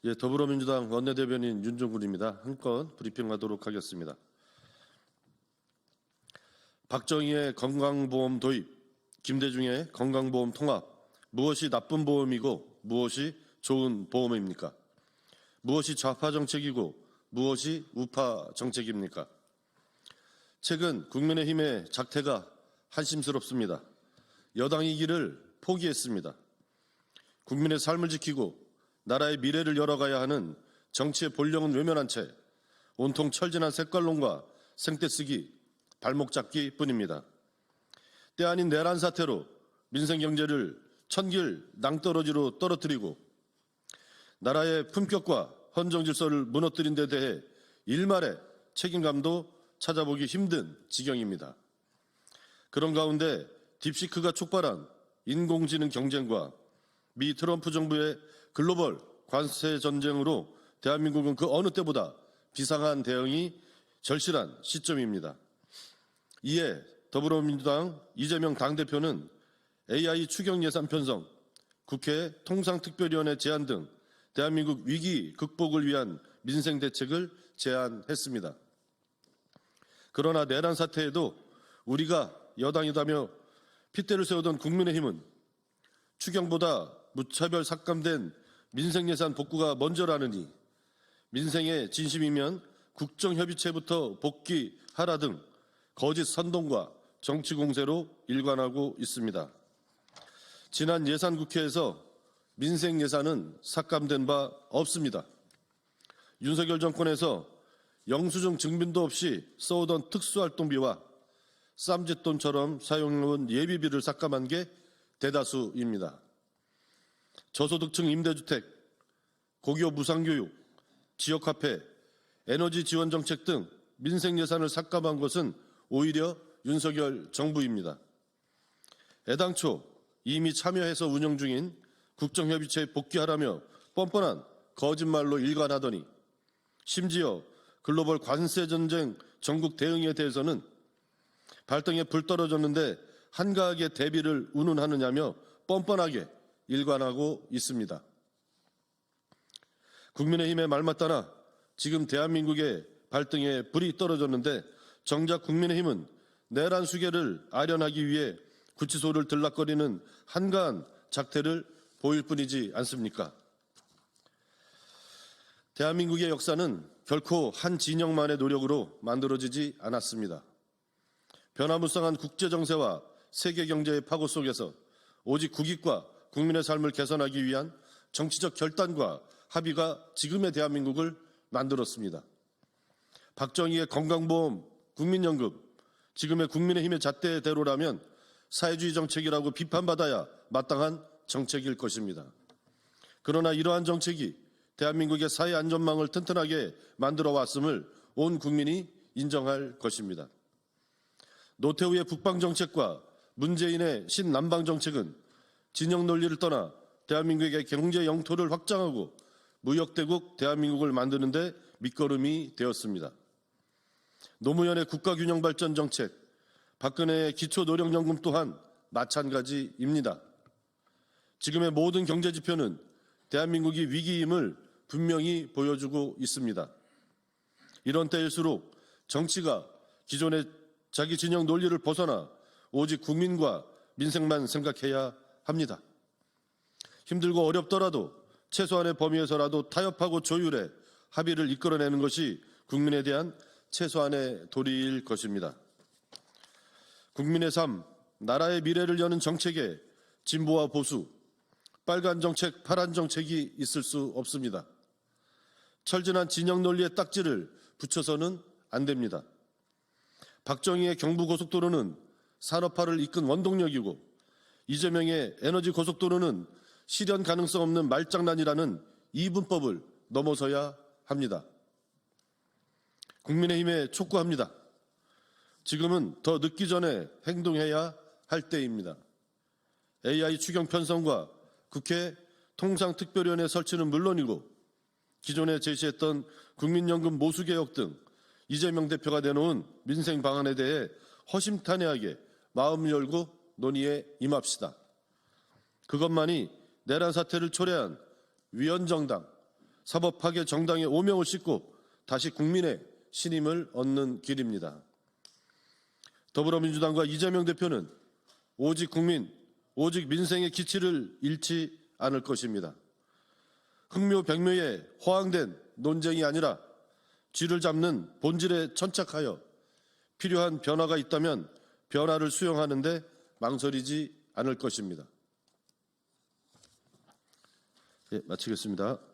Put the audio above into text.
예, 더불어민주당 원내대변인 윤종군입니다. 한건 브리핑하도록 하겠습니다. 박정희의 건강보험 도입, 김대중의 건강보험 통합, 무엇이 나쁜 보험이고 무엇이 좋은 보험입니까? 무엇이 좌파 정책이고 무엇이 우파 정책입니까? 최근 국민의힘의 작태가 한심스럽습니다. 여당이기를 포기했습니다. 국민의 삶을 지키고 나라의 미래를 열어가야 하는 정치의 본령은 외면한 채 온통 철진한 색깔론과 생떼쓰기, 발목 잡기 뿐입니다. 때 아닌 내란 사태로 민생 경제를 천길 낭떠러지로 떨어뜨리고 나라의 품격과 헌정 질서를 무너뜨린 데 대해 일말의 책임감도 찾아보기 힘든 지경입니다. 그런 가운데 딥시크가 촉발한 인공지능 경쟁과 미 트럼프 정부의 글로벌 관세 전쟁으로 대한민국은 그 어느 때보다 비상한 대응이 절실한 시점입니다. 이에 더불어민주당 이재명 당대표는 AI 추경 예산 편성, 국회 통상특별위원회 제안 등 대한민국 위기 극복을 위한 민생 대책을 제안했습니다. 그러나 내란 사태에도 우리가 여당이다며 핏대를 세우던 국민의힘은 추경보다 무차별 삭감된 민생 예산 복구가 먼저라느니 민생의 진심이면 국정협의체부터 복귀하라 등 거짓 선동과 정치 공세로 일관하고 있습니다. 지난 예산국회에서 민생 예산은 삭감된 바 없습니다. 윤석열 정권에서 영수증 증빙도 없이 써오던 특수활동비와 쌈짓돈처럼 사용해온 예비비를 삭감한 게 대다수입니다. 저소득층 임대주택, 고교 무상교육, 지역화폐, 에너지 지원 정책 등 민생 예산을 삭감한 것은 오히려 윤석열 정부입니다. 애당초 이미 참여해서 운영 중인 국정협의체에 복귀하라며 뻔뻔한 거짓말로 일관하더니 심지어 글로벌 관세 전쟁 전국 대응에 대해서는 발등에 불 떨어졌는데 한가하게 대비를 운운하느냐며 뻔뻔하게 일관하고 있습니다. 국민의힘의 말 맞다나 지금 대한민국의 발등에 불이 떨어졌는데 정작 국민의힘은 내란 수계를 아련하기 위해 구치소를 들락거리는 한가한 작태를 보일 뿐이지 않습니까? 대한민국의 역사는 결코 한 진영만의 노력으로 만들어지지 않았습니다. 변화무쌍한 국제정세와 세계 경제의 파고 속에서 오직 국익과 국민의 삶을 개선하기 위한 정치적 결단과 합의가 지금의 대한민국을 만들었습니다. 박정희의 건강보험, 국민연금, 지금의 국민의힘의 잣대대로라면 사회주의 정책이라고 비판받아야 마땅한 정책일 것입니다. 그러나 이러한 정책이 대한민국의 사회 안전망을 튼튼하게 만들어 왔음을 온 국민이 인정할 것입니다. 노태우의 북방정책과 문재인의 신남방정책은 진영 논리를 떠나 대한민국의 경제 영토를 확장하고 무역대국 대한민국을 만드는 데 밑거름이 되었습니다. 노무현의 국가균형발전 정책, 박근혜의 기초노령연금 또한 마찬가지입니다. 지금의 모든 경제지표는 대한민국이 위기임을 분명히 보여주고 있습니다. 이런 때일수록 정치가 기존의 자기 진영 논리를 벗어나 오직 국민과 민생만 생각해야 합니다. 힘들고 어렵더라도 최소한의 범위에서라도 타협하고 조율해 합의를 이끌어내는 것이 국민에 대한 최소한의 도리일 것입니다. 국민의 삶, 나라의 미래를 여는 정책에 진보와 보수, 빨간 정책, 파란 정책이 있을 수 없습니다. 철진한 진영 논리의 딱지를 붙여서는 안 됩니다. 박정희의 경부고속도로는 산업화를 이끈 원동력이고 이재명의 에너지 고속도로는 실현 가능성 없는 말장난이라는 이분법을 넘어서야 합니다. 국민의힘에 촉구합니다. 지금은 더 늦기 전에 행동해야 할 때입니다. AI 추경 편성과 국회 통상특별위원회 설치는 물론이고 기존에 제시했던 국민연금 모수개혁 등 이재명 대표가 내놓은 민생 방안에 대해 허심탄회하게 마음 열고 논의에 임합시다. 그것만이 내란 사태를 초래한 위헌정당, 사법 파괴 정당의 오명을 씻고 다시 국민의 신임을 얻는 길입니다. 더불어민주당과 이재명 대표는 오직 국민, 오직 민생의 기치를 잃지 않을 것입니다. 흥묘백묘의 허황된 논쟁이 아니라 쥐를 잡는 본질에 천착하여 필요한 변화가 있다면 변화를 수용하는 데 망설이지 않을 것입니다. 예, 마치겠습니다.